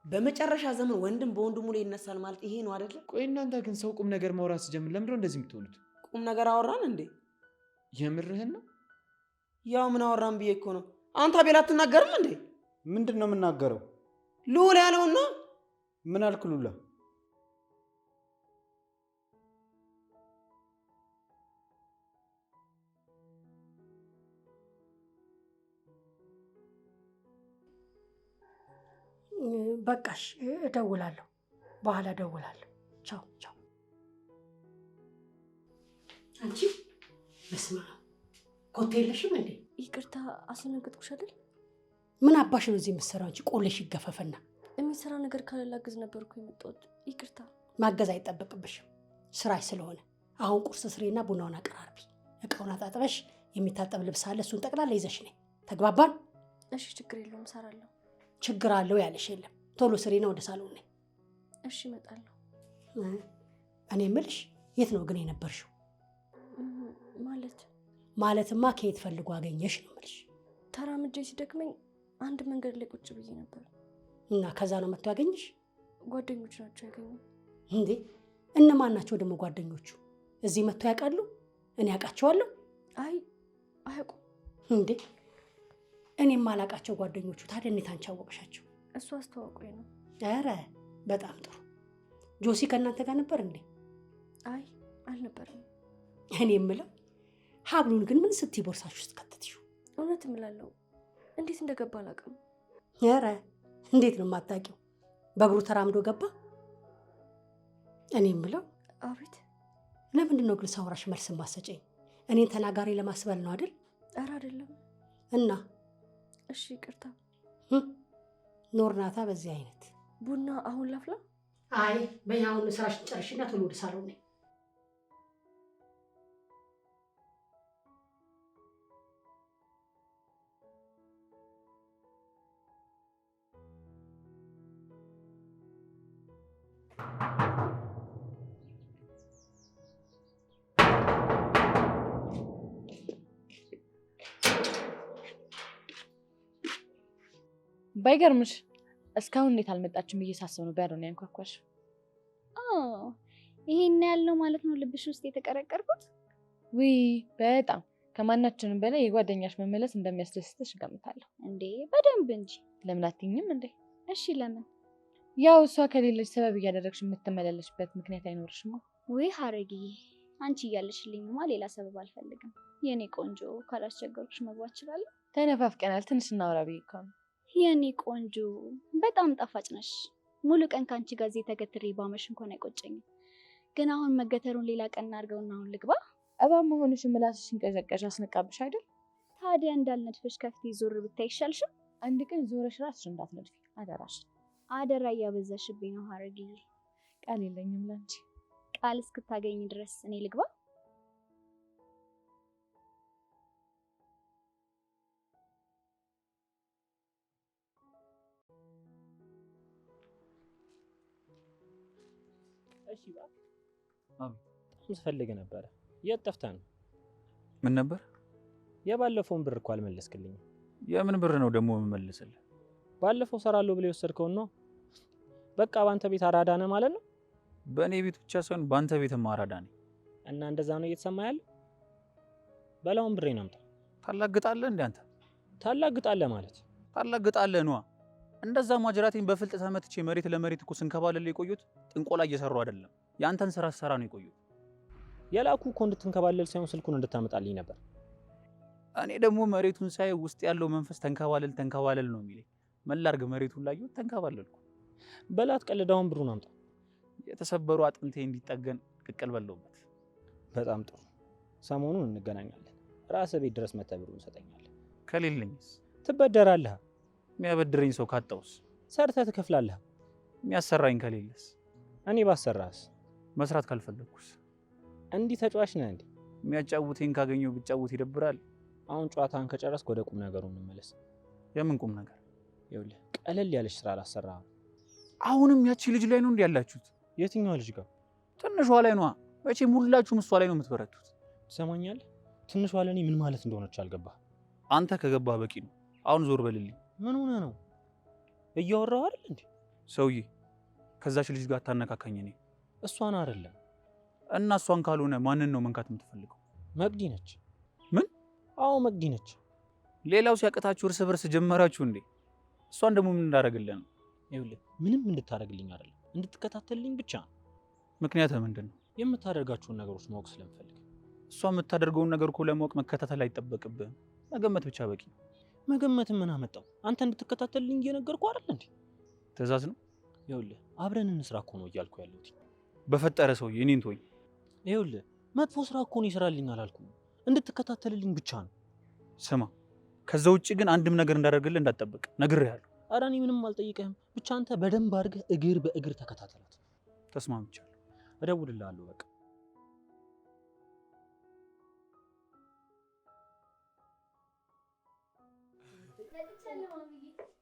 በመጨረሻ ዘመን ወንድም በወንድሙ ላይ ይነሳል ማለት ይሄ ነው አይደለ?
ቆይ እናንተ ግን ሰው ቁም ነገር ማውራት ሲጀምር ለምንድነው እንደዚህ የምትሆኑት?
ቁም ነገር አወራን እንዴ?
የምርህን ነው?
ያው ምን አወራን ብዬ እኮ ነው። አንተ አቤል አትናገርም እንዴ?
ምንድን ነው የምናገረው?
ልዑል ያለውና።
ምን አልክ ሉላ?
በቃሽ፣ እደውላለሁ፣ በኋላ እደውላለሁ። ቻው ቻው። አንቺ በስመ አብ ኮቴ የለሽም እንዴ?
ይቅርታ አስነገጥኩሽ አይደል?
ምን አባሽ ነው እዚህ የምትሰራው? አንቺ ቆለሽ ይገፈፈና።
የሚሰራ ነገር ካለ ላግዝ ነበርኩ የመጣሁት። ይቅርታ።
ማገዝ አይጠበቅብሽም ስራሽ ስለሆነ። አሁን ቁርስ ስሪና ቡናውን አቀራርቢ። እቃውን አጣጥበሽ የሚታጠብ ልብስ አለ፣ እሱን ጠቅላላ ይዘሽ ነይ። ተግባባን?
እሺ ችግር የለውም እሰራለሁ።
ችግር አለው ያለሽ የለም። ቶሎ ስሪና ወደ ሳሎን ነይ።
እሺ እመጣለሁ።
እኔ የምልሽ የት ነው ግን የነበርሽው? ማለትማ ከየት ፈልጎ አገኘሽ ነው የምልሽ።
ተራምጄ ሲደክመኝ አንድ መንገድ ላይ ቁጭ ብዬ ነበር።
እና ከዛ ነው መጥቶ ያገኘሽ?
ጓደኞች ናቸው ያገኙ።
እንዴ እነማን ናቸው ደግሞ ጓደኞቹ? እዚህ መጥቶ ያውቃሉ? እኔ ያውቃቸዋለሁ?
አይ አያውቁም።
እንዴ እኔም አላውቃቸው ጓደኞቹ። ታዲያ እንዴት አንቺ አወቅሻቸው?
እሱ አስተዋውቆኝ ነው።
ኧረ በጣም ጥሩ። ጆሲ ከእናንተ ጋር ነበር እንዴ?
አይ አልነበረም።
እኔ የምለው ሀብሉን ግን ምን ስትይ ቦርሳሽ ውስጥ ከተትሽው?
እውነት እምላለሁ እንዴት እንደገባ አላውቅም።
ኧረ እንዴት ነው የማታውቂው? በእግሩ ተራምዶ ገባ? እኔ የምለው
አቤት።
ለምንድን ነው ግን ሳውራሽ መልስ ማሰጨኝ? እኔን ተናጋሪ ለማስበል ነው አይደል?
ኧረ አይደለም።
እና
እሺ ይቅርታ።
ኖርናታ በዚህ አይነት
ቡና አሁን ላፍላ?
አይ በያሁን ስራሽን ጨርሽና ቶሎ ወደ ሳሎን ነይ።
ባይገርምሽ እስካሁን እንዴት አልመጣችም ብዬ ሳስብ ነው በሩን ያንኳኳሽ።
ይሄን ያለው ማለት ነው ልብሽ ውስጥ የተቀረቀርኩት?
ውይ በጣም ከማናችንም በላይ የጓደኛሽ መመለስ እንደሚያስደስትሽ እገምታለሁ።
እንዴ በደንብ እንጂ።
ለምን አትይኝም እንዴ?
እሺ ለምን?
ያው እሷ ከሌለች ሰበብ እያደረግሽ የምትመላለሽበት ምክንያት አይኖርሽማ።
ወይ ሀረግዬ አንቺ እያለሽልኝማ ሌላ ሰበብ አልፈልግም። የኔ ቆንጆ ካላስቸገርኩሽ መግባት እችላለሁ?
ተነፋፍቀናል፣ ትንሽ እናውራ ብዬ እኮ ነው።
የኔ ቆንጆ በጣም ጣፋጭ ነሽ። ሙሉ ቀን ካንቺ ጋር እዚህ ተገትሬ ባመሽ እንኳን አይቆጨኝም። ግን አሁን መገተሩን ሌላ ቀን አድርገውና አሁን ልግባ።
እባብ መሆንሽ ምላስሽን ቀዘቀሽ አስነቃብሽ አይደል?
ታዲያ እንዳልነድፍሽ ከፊቴ ዞር ብታይ ይሻልሻል።
አንድ ቀን ዞረሽ ራስሽ እንዳትነድፊ አደራሽ።
አደራ እያበዛሽብኝ ነው ሀረግዬ።
ቃል የለኝም ላንቺ።
ቃል እስክታገኝ ድረስ እኔ ልግባ።
እሺ በጣም ስፈልግ ነበረ። የት ጠፍተህ ነው?
ምን ነበር?
የባለፈውን ብር እኮ አልመለስክልኝም።
የምን ብር ነው ደግሞ የምመልስልህ?
ባለፈው ሰራለሁ ብለህ የወሰድከውን ነው። በቃ ባንተ ቤት አራዳ ነህ ማለት ነው?
በእኔ ቤት ብቻ ሳይሆን ባንተ ቤትም አራዳ ነኝ።
እና እንደዛ ነው እየተሰማ ያለው? በላውን ብሬን አምጣ።
ታላግጣለህ እንዴ አንተ?
ታላግጣለህ ማለት?
ታላግጣለህ ነዋ። እንደዛ ማጅራቴን በፍልጥ ተመትቼ መሬት ለመሬት እኮ ስንከባለል የቆዩት ጥንቆላ እየሰሩ አይደለም፣ ያንተን ስራ ሰራ ነው የቆዩት።
የላኩ እኮ እንድትንከባለል ሳይሆን ስልኩን እንድታመጣልኝ ነበር።
እኔ ደግሞ መሬቱን ሳይ ውስጥ ያለው መንፈስ ተንከባለል ነው የሚለኝ። መላርግ መሬቱን ላየው ተንከባለልኩ።
በላት ቀልዳውን ብሩን አምጣ።
የተሰበሩ አጥንቴ እንዲጠገን ቅቅል በለውበት።
በጣም ጥሩ። ሰሞኑን እንገናኛለን። ራስህ ቤት ድረስ መተህ ብሩን ሰጠኛለህ።
ከሌለኝስ?
ትበደራለህ።
የሚያበድረኝ ሰው ካጣውስ?
ሰርተህ ትከፍላለህ።
የሚያሰራኝ ከሌለስ?
እኔ ባሰራህስ?
መስራት ካልፈለግኩስ?
እንዲህ ተጫዋች ነህ እንዴ?
የሚያጫውቴን ካገኘው ብጫውት ይደብራል።
አሁን ጨዋታን ከጨረስክ ወደ ቁም ነገሩ እንመለስ።
የምን ቁም ነገር?
ይኸውልህ ቀለል ያለች ስራ አላሰራህም።
አሁንም ያቺ ልጅ ላይ ነው እንዴ ያላችሁት?
የትኛዋ ልጅ ጋር?
ትንሿ ላይ ነዋ። መቼም ሁላችሁም እሷ ላይ ነው የምትበረቱት።
ትሰማኛለህ? ትንሿ ለእኔ ምን ማለት እንደሆነች አልገባህ።
አንተ ከገባህ በቂ ነው። አሁን ዞር በልልኝ።
ምን ሆነ ነው? እያወራሁ አይደል እንዴ?
ሰውዬ ከዛች ልጅ ጋር ታነካካኝ። እኔ
እሷን አይደለም።
እና እሷን ካልሆነ ማንን ነው መንካት የምትፈልገው?
መቅዲ ነች።
ምን?
አዎ መቅዲ ነች።
ሌላው ሲያቀታችሁ እርስ በርስ ጀመራችሁ እንዴ? እሷን ደግሞ ምን እንዳደረግልህ ነው?
ይኸውልህ ምንም እንድታደርግልኝ አይደለም፣ እንድትከታተልልኝ ብቻ ነው።
ምክንያትህ ምንድን ነው?
የምታደርጋቸውን ነገሮች ማወቅ ስለምፈልግ።
እሷ የምታደርገውን ነገር እኮ ለማወቅ መከታተል አይጠበቅብህም። መገመት ብቻ በቂ ነው።
መገመት ምን አመጣው? አንተ እንድትከታተልልኝ እየነገርኩህ አይደል እንዴ?
ትእዛዝ ነው።
ይኸውልህ አብረን እንስራ እኮ ነው እያልኩ ያለሁት።
በፈጠረ ሰውዬ እኔን ተወኝ።
ይኸውልህ መጥፎ ስራ እኮ ነው ይስራልኝ አላልኩም፣ እንድትከታተልልኝ ብቻ ነው።
ስማ፣ ከዛ ውጭ ግን አንድም ነገር እንዳደርግልህ እንዳትጠብቅ ነግሬሃለሁ።
ኧረ እኔ ምንም አልጠይቅህም። ብቻ አንተ በደንብ አድርገህ እግር በእግር ተከታተላት።
ተስማምቻለሁ።
እደውልልሃለሁ በቃ።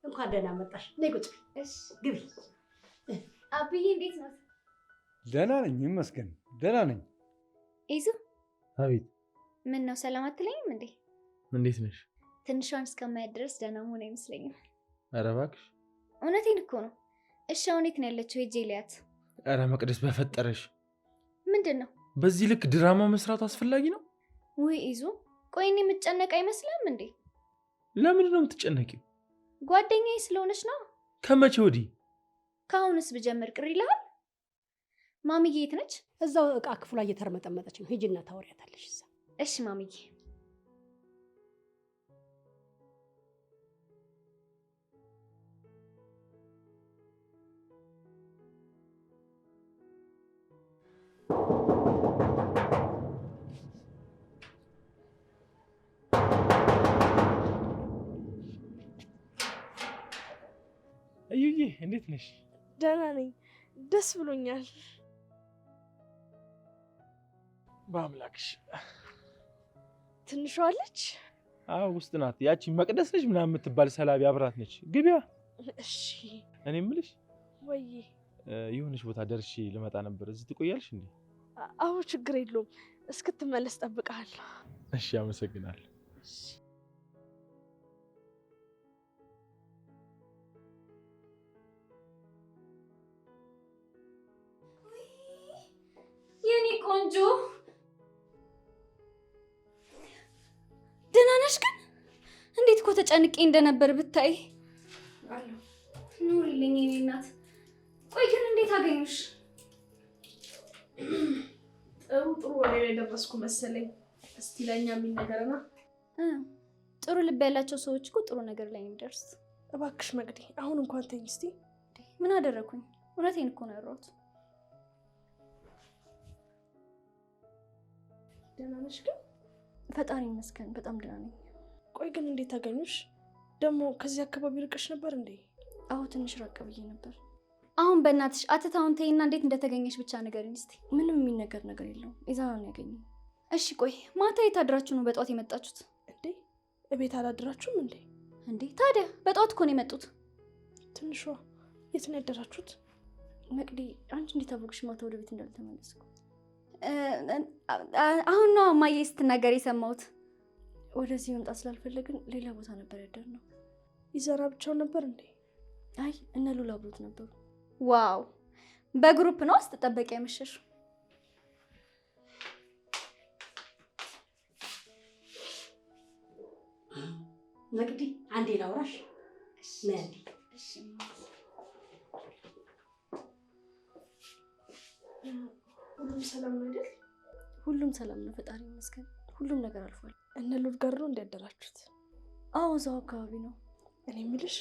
እንኳን ደህና መጣሽ። ነይ ቁጭ ግቢ።
አብዬ እንዴት ነው?
ደህና ነኝ ይመስገን፣ ደህና ነኝ።
ኢዙ።
አቤት።
ምን ነው ሰላም አትለኝም እንዴ?
እንዴት ነሽ?
ትንሿን እስከማየት ድረስ ደህና መሆን አይመስለኝም።
ኧረ እባክሽ።
እውነቴን እኮ ነው። እሺ አሁን የት ነው ያለችው? ሂጅ ልያት።
ኧረ መቅደስ በፈጠረሽ።
ምንድን ነው
በዚህ ልክ ድራማ መስራቱ አስፈላጊ ነው?
ውይ ኢዙ፣ ቆይ እኔ የምትጨነቅ አይመስልም እንዴ?
ለምንድን ነው የምትጨነቂው?
ጓደኛዬ ስለሆነች ነው።
ከመቼ ወዲህ?
ከአሁንስ ብጀምር ቅር ይልሃል? ማሚዬ የት ነች?
እዛው እቃ ክፍሏ እየተርመጠመጠች ነው። ሂጂና ታወሪያታለሽ እዛ።
እሺ ማሚዬ።
እዩዬ እንዴት ነሽ?
ደህና ነኝ፣ ደስ ብሎኛል።
በአምላክሽ።
ትንሿ አለች?
አዎ ውስጥ ናት። ያቺ መቅደስ ነች ምናምን የምትባል ሰላቢ አብራት ነች። ግቢያ።
እሺ።
እኔ የምልሽ
ወይ
የሆነች ቦታ ደርሼ ልመጣ ነበር። እዚህ ትቆያለሽ እንዴ?
አዎ ችግር የለውም። እስክትመለስ ጠብቀሃለሁ።
እሺ አመሰግናለሁ።
የኔ ቆንጆ ደህና ነሽ? ግን እንዴት እኮ ተጨንቄ እንደነበር ብታይ። ኑሪልኝ የኔ እናት። ቆይ ግን እንዴት አገኙሽ?
ጥሩ ወሬ ላይ ደረስኩ መሰለኝ። እስቲ ለእኛ የሚል ነገርና
ጥሩ ልብ ያላቸው ሰዎች እኮ ጥሩ ነገር ላይ የሚደርስ።
እባክሽ መቅዲ አሁን እንኳን ተኝ እስቲ።
ምን አደረኩኝ? እውነቴን እኮ ነው ያወራሁት።
ደህና ነሽ ግን?
ፈጣሪ ይመስገን በጣም ደህና ነኝ።
ቆይ ግን እንዴት አገኙሽ? ደግሞ ከዚህ አካባቢ ርቀሽ ነበር እንዴ?
አዎ ትንሽ ራቅ ብዬ ነበር። አሁን በእናትሽ አትታውን ተይና እንዴት እንደተገኘሽ ብቻ ንገሪኝ እስቲ። ምንም የሚነገር ነገር የለውም። ኢዛና ነው ያገኘኝ። እሺ ቆይ ማታ የት አድራችሁ ነው በጠዋት የመጣችሁት?
እንዴ እቤት አላድራችሁም እንዴ?
እንዴ ታዲያ በጠዋት እኮ ነው የመጡት።
ትንሿ የት ነው ያደራችሁት?
መቅዲ አንቺ እንዴት አወቅሽ ማታ ወደ ቤት እንዳልተመለስኩ? አሁን ነው እማዬ ስትናገር የሰማሁት። ወደዚህ መምጣት ስላልፈለግን ሌላ ቦታ ነበር ያደርነው።
ይዘራ ብቻው ነበር እንዴ?
አይ እነ ሉላ አብሮት ነበሩ። ዋው በግሩፕ ነው ስትጠበቂ ያመሸሽ?
መቅዲ አንዴ ላውራሽ። ነይ።
ሁሉም ሰላም ነው አይደል? ሁሉም ሰላም ነው፣ ፈጣሪ ይመስገን። ሁሉም ነገር አልፏል። እነ ሉል ጋር ነው እንዲያደራችሁት? አዎ እዛው አካባቢ ነው። እኔ የምልሽ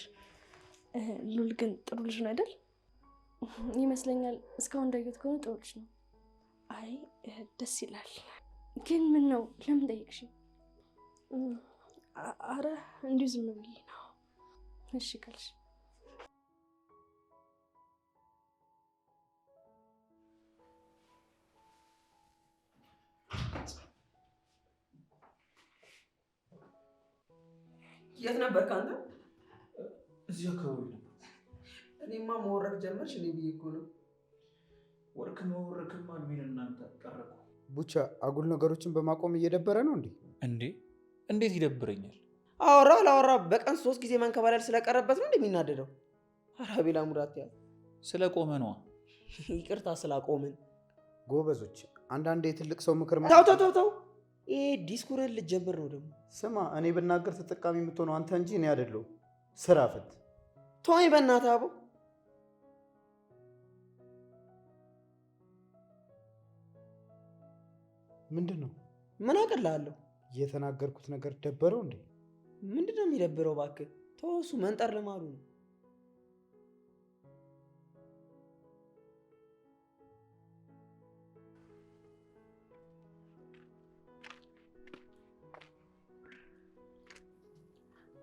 ሉል ግን ጥሩ ልጅ ነው አይደል? ይመስለኛል። እስካሁን እንዳየሁት ከሆነ ጥሩ ልጅ ነው። አይ ደስ ይላል። ግን ምን ነው ለምን ጠየቅሽ? አረ እንዲሁ ዝም ብዬ ነው። እሺ ካልሽ
የት ነበርክ አንተ?
እዚህ አካባቢ ነው።
እኔማ መወረቅ ጀመርሽ እኔ ብዬ እኮ ነው።
ወርክ መወረክማ እድሜን እናንተ ቀረቁ።
ቡቻ አጉል ነገሮችን በማቆም እየደበረ ነው እንዴ?
እንዴት ይደብረኛል?
አወራ አላወራ በቀን 3 ጊዜ መንከባለል ስለቀረበት ነው እንደሚናደደው። አራቤላ ሙራት ያ
ስለቆመ ነዋ።
ይቅርታ ስላቆምን።
ጎበዞች፣ አንዳንዴ የትልቅ ሰው ምክር
ተው። ይሄ ዲስኩርን ልጀምር ነው ደግሞ።
ስማ፣ እኔ ብናገር ተጠቃሚ የምትሆነው አንተ እንጂ እኔ አይደለሁም። ስራ ፈት
ተወኝ በእናትህ አቦ።
ምንድን ነው?
ምን አቅልሃለሁ?
የተናገርኩት ነገር ደበረው እንዴ?
ምንድን ነው የሚደብረው? እባክህ ተው፣ እሱ መንጠር ልማዱ ነው።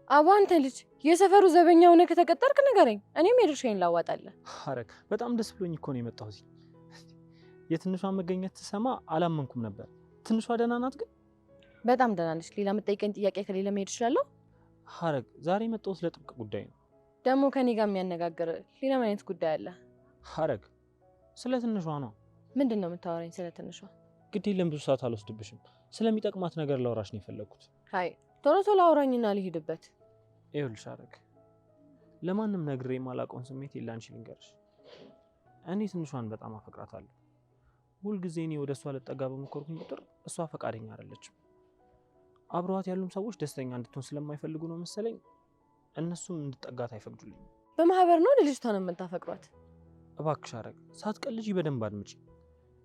አቦ አንተ ልጅ የሰፈሩ ዘበኛ ሆነ ከተቀጠርክ ንገረኝ፣ እኔም የድርሻዬን ላዋጣለህ።
ሐረግ በጣም ደስ ብሎኝ እኮ ነው የመጣሁት። የትንሿን መገኘት ስሰማ አላመንኩም ነበር። ትንሿ ደህና ናት ግን?
በጣም ደህና ነች። ሌላ የምጠይቀኝ ጥያቄ ከሌለ መሄድ እችላለሁ?
ሐረግ ዛሬ የመጣሁት ለጥብቅ ጉዳይ ነው።
ደግሞ ከኔ ጋር የሚያነጋግር ሌላ ምን አይነት ጉዳይ አለ?
ሐረግ ስለ ትንሿ ነው።
ምንድን ነው የምታወራኝ ስለ ትንሿ?
ግድ የለም ብዙ ሰዓት አልወስድብሽም። ስለሚጠቅማት ነገር ላውራሽ ነው የፈለግኩት።
አይ ቶሎ ቶሎ አውራኝና ልሂድበት።
ይኸውልሽ ሐረግ ለማንም ነግሬ የማላውቀውን ስሜት ላንቺ ልንገርሽ። እኔ ትንሿን በጣም አፈቅራታለሁ። ሁልጊዜ እኔ ወደ እሷ ልጠጋ በሞከርኩኝ ቁጥር እሷ ፈቃደኛ አይደለችም። አብረዋት ያሉም ሰዎች ደስተኛ እንድትሆን ስለማይፈልጉ ነው መሰለኝ እነሱም እንድጠጋት አይፈቅዱልኝም።
በማህበር ነው ልጅቷን የምታፈቅሯት?
እባክሽ ሐረግ ሳትቀልጂ በደንብ አድምጪ።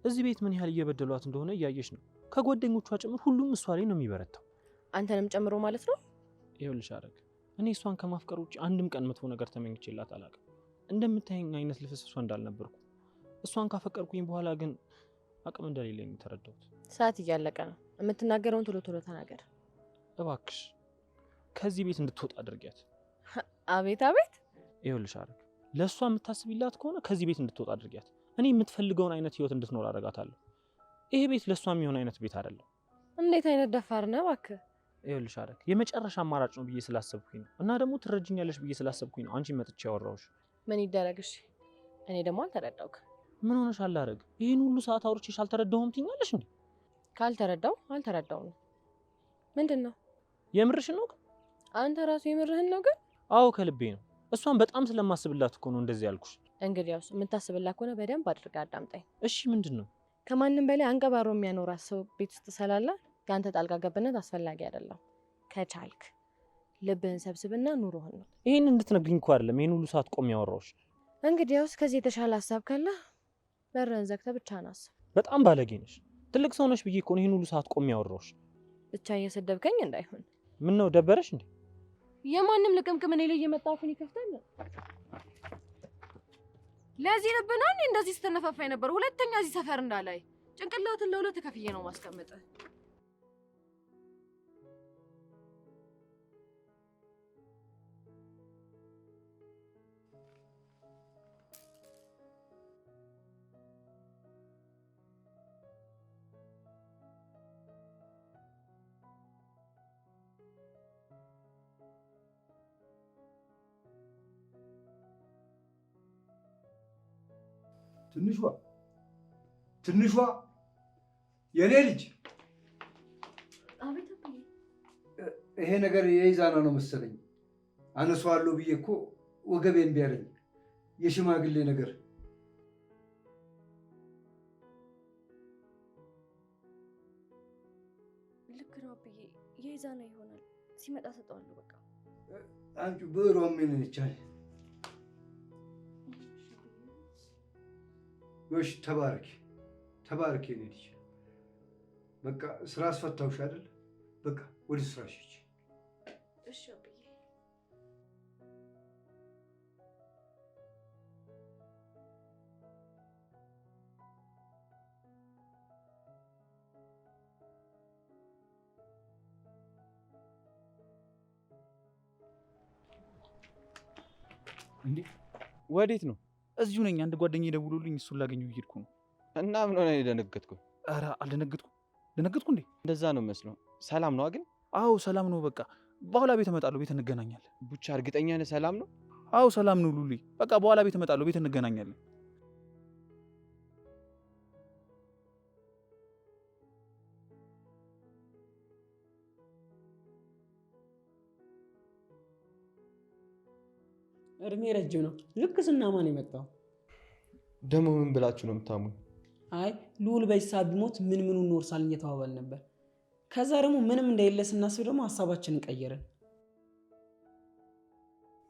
እዚህ ቤት ምን ያህል እየበደሏት እንደሆነ እያየሽ ነው። ከጓደኞቿ ጭምር ሁሉም እሷ ላይ ነው የሚበረታው።
አንተንም ጨምሮ ማለት ነው?
ይኸውልሽ ሐረግ እኔ እሷን ከማፍቀር ውጭ አንድም ቀን መጥፎ ነገር ተመኝቼላት አላውቅም። እንደምታየኝ አይነት ልፍስፍሷ እንዳልነበርኩ። እሷን ካፈቀርኩኝ በኋላ ግን አቅም እንደሌለኝ ተረዳሁት።
ሰዓት እያለቀ ነው። የምትናገረውን ቶሎ ቶሎ ተናገር
እባክሽ። ከዚህ ቤት እንድትወጣ አድርጊያት።
አቤት አቤት።
ይኸውልሽ ሐረግ ለእሷ የምታስቢላት ከሆነ ከዚህ ቤት እንድትወጣ አድርጊያት። እኔ የምትፈልገውን አይነት ህይወት እንድትኖር አደርጋታለሁ። ይሄ ቤት ለእሷ የሚሆን አይነት ቤት አይደለም።
እንዴት አይነት ደፋር ነህ እባክህ።
ይኸውልሽ ሐረግ የመጨረሻ አማራጭ ነው ብዬ ስላሰብኩኝ ነው እና ደግሞ ትረጅኛለሽ ብዬ ስላሰብኩኝ ነው አንቺ መጥቼ ያወራሁሽ።
ምን ይደረግሽ? እኔ ደግሞ አልተረዳውክ።
ምን ሆነሻል ሐረግ? ይህን ሁሉ ሰዓት አውርቼሽ አልተረዳሁም ትይኛለሽ እንዴ?
ካልተረዳው አልተረዳው ነው። ምንድን ነው?
የምርሽን ነው?
አንተ ራሱ የምርህን ነው ግን?
አዎ ከልቤ ነው። እሷን በጣም ስለማስብላት እኮ ነው እንደዚህ ያልኩሽ።
እንግዲያውስ የምታስብላት ከሆነ በደንብ አድርጋ አዳምጣኝ።
እሺ ምንድን ነው?
ከማንም በላይ አንቀባሮ የሚያኖራት ሰው ቤት ውስጥ ስላለ የአንተ ጣልቃ ገብነት አስፈላጊ አይደለም። ከቻልክ ልብህን ሰብስብና ኑሮህን ነው።
ይህን እንድትነግሪኝ እኮ አይደለም ይህን ሁሉ ሰዓት ቆሜ ያወራሁሽ።
እንግዲያውስ ከዚህ የተሻለ ሀሳብ ካለ በርህን ዘግተህ ብቻህን አስብ።
በጣም ባለጌ ነሽ። ትልቅ ሰው ነሽ ብዬ እኮ ነው ይህን ሁሉ ሰዓት ቆሜ ያወራሁሽ።
ብቻ እየሰደብከኝ እንዳይሆን።
ምን ነው ደበረሽ እንዴ?
የማንም ልቅምቅም እኔ ላይ እየመጣ አፉን ይከፍታል። ለዚህ ልብ ነው እኔ እንደዚህ ስትነፋፋኝ ነበር። ሁለተኛ እዚህ ሰፈር እንዳላይ ጭንቅላትን ለሁለት ከፍዬ ነው ማስቀመጥ።
ትንሿ የኔ ልጅ፣ ይሄ ነገር የይዛና ነው መሰለኝ። አነሳዋለሁ ብዬ እኮ ወገቤን ቢያለኝ የሽማግሌ ነገር።
ልክ ነው አብዬ፣ የይዛና ይሆናል። ሲመጣ ሰጠዋለሁ። በቃ
አንቺ ብሮ ምን ይቻል? እሺ ተባረኪ፣ ተባረኪ የኔ ልጅ። በቃ ስራ አስፈታውሽ አይደል? በቃ ወደ ስራሽ ሂጂ።
እሺ አብዬ።
እንዴ
ወዴት ነው?
እዚሁ ነኝ። አንድ ጓደኛዬ ደውሎልኝ እሱን ላገኘው እየሄድኩ ነው።
እና ምን ሆነ የደነገጥኩ?
ኧረ አልደነገጥኩም። ደነገጥኩ እንዴ?
እንደዛ ነው መስለው። ሰላም ነው ግን?
አዎ ሰላም ነው። በቃ በኋላ ቤት እመጣለሁ፣ ቤት እንገናኛለን።
ቡቻ እርግጠኛ ነህ ሰላም ነው?
አዎ ሰላም ነው ሉሊ። በቃ በኋላ ቤት እመጣለሁ፣ ቤት እንገናኛለን።
እድሜ ረጅም ነው። ልክ ስናማን የመጣው
ደግሞ ምን ብላችሁ ነው የምታሙኝ?
አይ ልዑል በዚህ ሰዓት ቢሞት ምን ምኑን እንወርሳለን እየተባባል ነበር። ከዛ ደግሞ ምንም እንደሌለ ስናስብ ደግሞ ሀሳባችንን ቀየርን።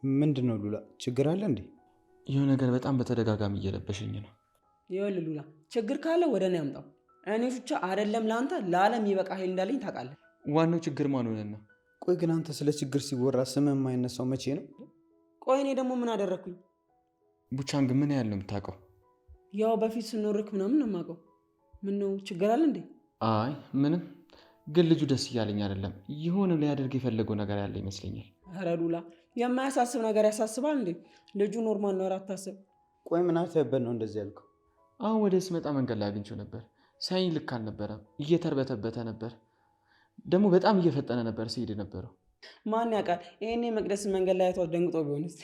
ምንድን ነው ሉላ? ችግር አለ እንዴ?
ይህ ነገር በጣም በተደጋጋሚ እየለበሸኝ ነው።
ይኸውልህ ሉላ፣ ችግር ካለ ወደ እኔ ያምጣው። እኔ ብቻ አይደለም ለአንተ ለዓለም ይበቃ ኃይል እንዳለኝ ታውቃለህ።
ዋናው ችግር ማን ሆነና?
ቆይ ግን አንተ ስለ ችግር ሲወራ ስምህ የማይነሳው መቼ ነው?
ቆይ እኔ ደግሞ ምን አደረግኩኝ?
ቡቻን ግን ምን ያህል ነው የምታውቀው?
ያው በፊት ስንወርክ ምናምን ነው የማውቀው። ምን ነው ችግር አለ እንዴ?
አይ ምንም፣ ግን ልጁ ደስ እያለኝ አይደለም። የሆነ ሊያደርግ የፈለገው ነገር ያለ ይመስለኛል።
ኧረ ሉላ፣ የማያሳስብ ነገር ያሳስባል እንዴ? ልጁ ኖርማል ነው፣ አታስብ።
ቆይ ምን አተበን ነው እንደዚህ ያልከው?
አሁን ወደ ስመጣ መንገድ ላይ አግኝቼው ነበር። ሳይኝ ልክ አልነበረም። እየተርበተበተ ነበር። ደግሞ በጣም እየፈጠነ ነበር ሲሄድ ነበረው።
ማን ያውቃል? ይሄኔ መቅደስን መንገድ ላይ አይቷት ደንግጦ ቢሆንስ?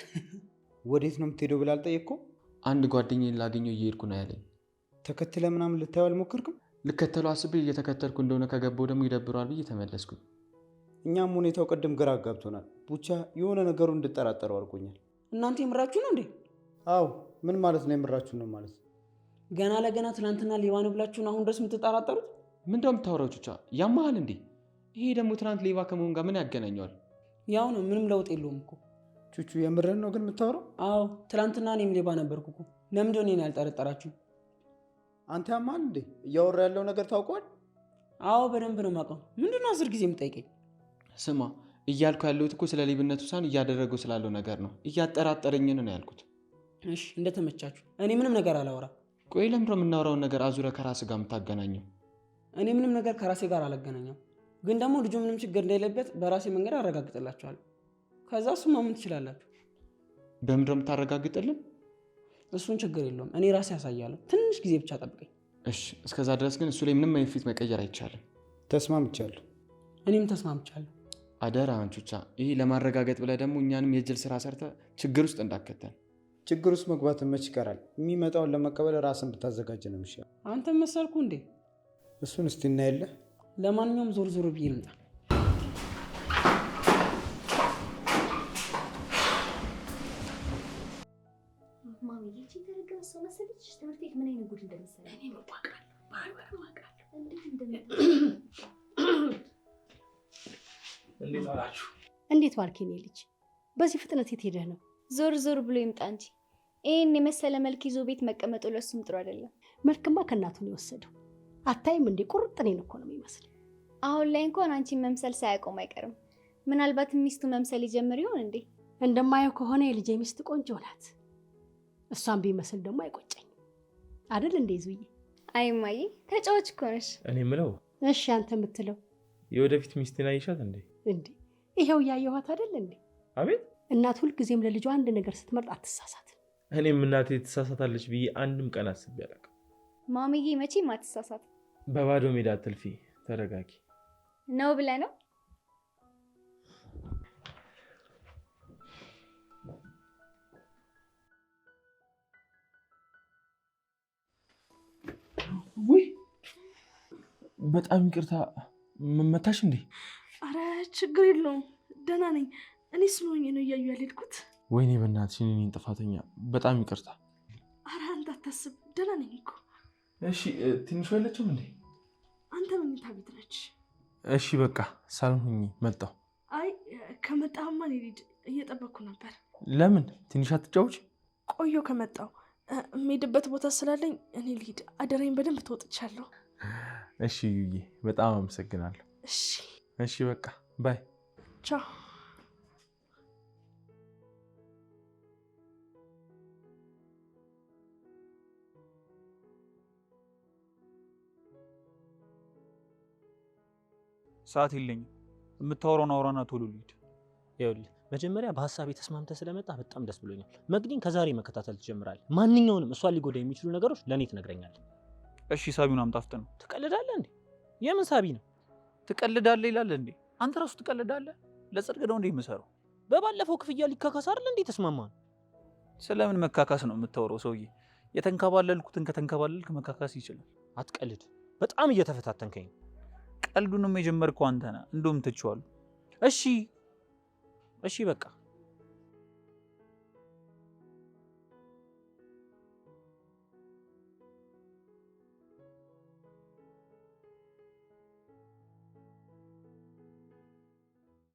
ወዴት ነው የምትሄደው ብላ አልጠየቅኩም?
አንድ ጓደኛዬን ላገኘው እየሄድኩ ነው ያለኝ።
ተከትለ ምናምን ልታየው አልሞከርክም?
ልከተለው አስቤ እየተከተልኩ እንደሆነ ከገባው ደግሞ ይደብረዋል ብዬ ተመለስኩኝ።
እኛም ሁኔታው ቅድም ግራ አጋብቶናል። ቡቻ የሆነ ነገሩ እንድጠራጠረው አድርጎኛል።
እናንተ የምራችሁ ነው እንዴ?
አዎ። ምን ማለት ነው የምራችሁ ነው ማለት?
ገና ለገና ትናንትና ሌባ ነው ብላችሁን አሁን ድረስ የምትጠራጠሩት?
ምን ደው የምታወራው ቹቻ? ያማሃል እንዴ? ይሄ ደግሞ ትናንት ሌባ ከመሆን ጋር ምን ያገናኘዋል?
ያው ነው፣ ምንም ለውጥ የለውም እኮ።
ቹቹ የምረን ነው ግን የምታወራው?
አዎ ትናንትና እኔም ሌባ ነበርኩ እኮ። ለምንድን ነው እኔን ያልጠረጠራችሁ?
አንተ ያማል እንዴ? እያወራ ያለው ነገር ታውቋል?
አዎ በደንብ ነው የማውቀው። ምንድን ነው 10 ጊዜ የምጠይቀኝ?
ስማ እያልኩ ያለሁት እኮ ስለ ሌብነቱ ሳይሆን እያደረገው ስላለው ነገር ነው። እያጠራጠረኝ ነው ያልኩት።
እሺ እንደተመቻችሁ። እኔ ምንም ነገር አላወራም።
ቆይ ለምንድን ነው የምናወራውን ነገር አዙረ ከራስ ጋር የምታገናኘው?
እኔ ምንም ነገር ከራሴ ጋር አላገናኘው። ግን ደግሞ ልጁ ምንም ችግር እንደሌለበት በራሴ መንገድ አረጋግጥላችኋለሁ። ከዛ እሱን ማመን ትችላላችሁ።
በምንድን ነው የምታረጋግጥልን?
እሱን ችግር የለውም፣ እኔ ራሴ ያሳያለሁ። ትንሽ ጊዜ ብቻ ጠብቀኝ።
እሺ እስከዛ ድረስ ግን እሱ ላይ ምንም አይነት ፊት መቀየር አይቻልም።
ተስማምቻለሁ።
እኔም ተስማምቻለሁ።
አደራ አንቹቻ፣ ይሄ ለማረጋገጥ ብለህ ደግሞ እኛንም የጅል ስራ ሰርተ ችግር ውስጥ እንዳከተን።
ችግር ውስጥ መግባት መች ይቀራል? የሚመጣውን ለመቀበል ራስን ብታዘጋጅ ነው የሚሻለው።
አንተ መሰልኩ እንዴ?
እሱን እስቲ እናያለን።
ለማንኛውም ዞር ዞር ብዬ ልምጣ።
ማሚዬ እቺ ተረገመ ሰው መሰለች። ትምህርት ቤት ምን አይነት ጉድ እንደሚሰራ እኔ ማውቃለሁ።
እንዴት ዋላችሁ?
እንዴት ዋልክ የኔ ልጅ? በዚህ ፍጥነት የት ሄደህ ነው?
ዞር ዞር ብሎ ይምጣ እንጂ ይህን የመሰለ መልክ ይዞ ቤት መቀመጡ ለሱም ጥሩ አይደለም።
መልክማ ከእናቱ ነው የወሰደው። አታይም እንዴ? ቁርጥ እኔን እኮ ነው የሚመስል።
አሁን ላይ እንኳን አንቺን መምሰል ሳያቆም አይቀርም። ምናልባት ሚስቱ መምሰል ይጀምር ይሆን እንዴ?
እንደማየው ከሆነ የልጄ ሚስት ቆንጆ ናት። እሷን ቢመስል ደግሞ አይቆጨኝም አይደል እንዴ ዙዬ?
አይ እማዬ ተጫዋች እኮ ነሽ።
እኔ የምለው
እሺ አንተ የምትለው
የወደፊት ሚስቴን አይሻት እንዴ?
እንዴ ይሄው እያየኋት አይደል እንዴ?
አቤት።
እናት ሁልጊዜም ለልጇ አንድ ነገር ስትመርጥ አትሳሳት።
እኔም እናቴ ትሳሳታለች ብዬ አንድም ቀን አስቤ አላውቅም።
ማሚዬ መቼም አትሳሳት።
በባዶ ሜዳ አትልፊ፣ ተረጋጊ
ነው ብለህ ነው?
ውይ በጣም ይቅርታ። መታሽ እንዴ?
አረ ችግር የለውም ደህና ነኝ። እኔ ስለሆኜ ነው እያዩ ያልሄድኩት።
ወይኔ በእናትሽ እኔን ጥፋተኛ፣ በጣም ይቅርታ።
አረ አንተ አታስብ፣ ደህና ነኝ እኮ።
እሺ ትንሽ የለችም እንዴ?
አንተ መኝታ ቤት ነች።
እሺ በቃ ሳሎን ሁኚ፣ መጣሁ።
አይ ከመጣህማ እኔ ልሂድ፣ እየጠበቅኩ ነበር።
ለምን ትንሽ አትጫውች?
ቆየሁ ከመጣሁ። የምሄድበት ቦታ ስላለኝ እኔ ልሂድ። አደራኝ በደንብ ተወጥቻለሁ።
እሺ ዩዬ፣ በጣም አመሰግናለሁ።
እሺ
እሺ በቃ ባይ።
ቻው።
ሰዓት የለኝም። የምታወራውን አውራና ቶሎ ልሂድ።
ይኸውልህ መጀመሪያ በሀሳቤ ተስማምተህ ስለመጣ በጣም ደስ ብሎኛል። መቅዲን ከዛሬ መከታተል ትጀምራለህ። ማንኛውንም እሷን ሊጎዳ የሚችሉ ነገሮች ለእኔ ትነግረኛለህ።
እሺ ሳቢውን አምጣፍጥ ነው።
ትቀልዳለህ እንዴ? የምን ሳቢ ነው?
ትቀልዳለህ ይላል እንዴ? አንተ ራሱ ትቀልዳለህ። ለጽድቅ ነው እንዴ የምሰራው?
በባለፈው ክፍያ ሊካካስ አይደል እንዴ ተስማማን?
ስለምን መካካስ ነው የምታወራው ሰውዬ? የተንከባለልኩትን ከተንከባለልክ መካካስ ይችላል።
አትቀልድ። በጣም እየተፈታተንከኝ ነው።
ቀልዱንም የጀመርከው አንተ ነህ። እንደውም ትቼዋለሁ።
እሺ በቃ